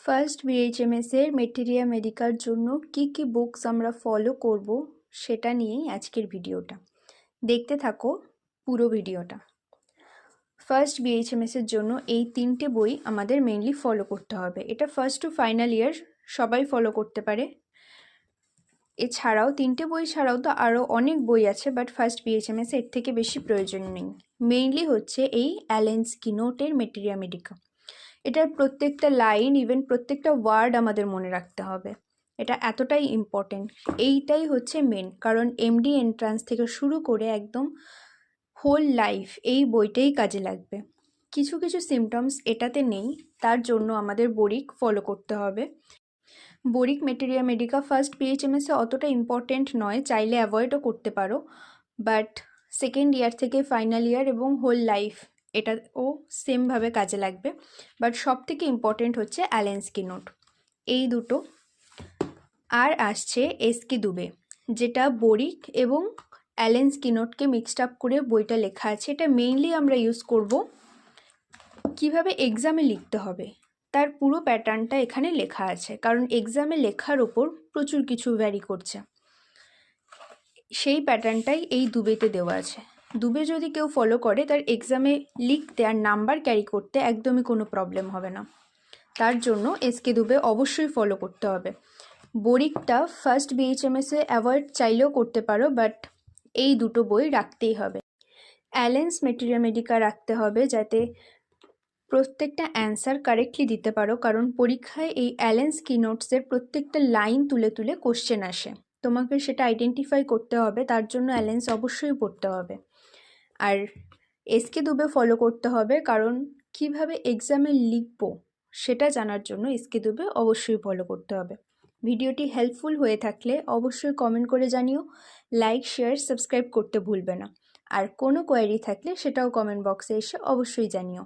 First BHMS এর materia Medicare জন্য কি বুকস আমরা ফলো করব সেটা নিয়েই আজকের ভিডিওটা। দেখতে থাকো পুরো ভিডিওটা। ফার্স্ট বিএইচএমএস এর জন্য এই 3টে বই আমাদের মেইনলি ফলো করতে হবে। এটা ফার্স্ট টু ফাইনাল ইয়ার সবাই ফলো করতে পারে। এছাড়াও 3টে বই ছাড়াও তো আরও অনেক বই আছে, বাট ফার্স্ট বিএইচএমএস এর থেকে বেশি প্রয়োজন নেই। মেইনলি হচ্ছে এই অ্যালেন স্কিনোটের মেটেরিয়া মেডিকা। এটার প্রত্যেকটা লাইন, ইভেন প্রত্যেকটা ওয়ার্ড আমাদের মনে রাখতে হবে। এটা এতটাই ইম্পর্টেন্ট, এইটাই হচ্ছে মেন, কারণ এমডি এন্ট্রান্স থেকে শুরু করে একদম হোল লাইফ এই বইটাই কাজে লাগবে। কিছু কিছু সিমটমস এটাতে নেই, তার জন্য আমাদের বোরিক ফলো করতে হবে। বোরিক মেটেরিয়া মেডিকা ফার্স্ট বিএইচএমএসে অতটা ইম্পর্টেন্ট নয়, চাইলে অ্যাভয়েডও করতে পারো, বাট সেকেন্ড ইয়ার থেকে ফাইনাল ইয়ার এবং হোল লাইফ এটাও সেমভাবে কাজে লাগবে। বাট সব থেকে ইম্পর্টেন্ট হচ্ছে অ্যালেন স্কিনোট, এই দুটো। আর আসছে এসকে দুবে, যেটা বোরিক এবং অ্যালেন স্কিনোটকে মিক্সড আপ করে বইটা লেখা আছে। এটা মেইনলি আমরা ইউজ করব কিভাবে এক্সামে লিখতে হবে, তার পুরো প্যাটার্নটা এখানে লেখা আছে, কারণ এক্সামে লেখার ওপর প্রচুর কিছু ভ্যারি করছে। সেই প্যাটার্নটাই এই দুবেতে দেওয়া আছে। দুবে যদি কেউ ফলো করে, তার এক্সামে লিখতে আর নাম্বার ক্যারি করতে একদমই কোনো প্রবলেম হবে না। তার জন্য এসকে দুবে অবশ্যই ফলো করতে হবে। বোরিকটা ফার্স্ট বিএইচএমএসে অ্যাভয়েড চাইলেও করতে পারো, বাট এই দুটো বই রাখতেই হবে। অ্যালেন্স মেটেরিয়া মেডিকা রাখতে হবে, যাতে প্রত্যেকটা অ্যান্সার কারেক্টলি দিতে পারো, কারণ পরীক্ষায় এই অ্যালেন স্কিনোটসের প্রত্যেকটা লাইন তুলে তুলে কোশ্চেন আসে, তোমাকে সেটা আইডেন্টিফাই করতে হবে। তার জন্য অ্যালেন্স অবশ্যই পড়তে হবে। আর এসকে দুবে ফলো করতে হবে, কারণ কিভাবে এক্সামে লিখবো সেটা জানার জন্য এসকে দুবে অবশ্যই ফলো করতে হবে। ভিডিওটি হেল্পফুল হয়ে থাকলে অবশ্যই কমেন্ট করে জানিও, লাইক শেয়ার সাবস্ক্রাইব করতে ভুলবে না। আর কোনো কোয়েরি থাকলে সেটাও কমেন্ট বক্সে এসে অবশ্যই জানিও।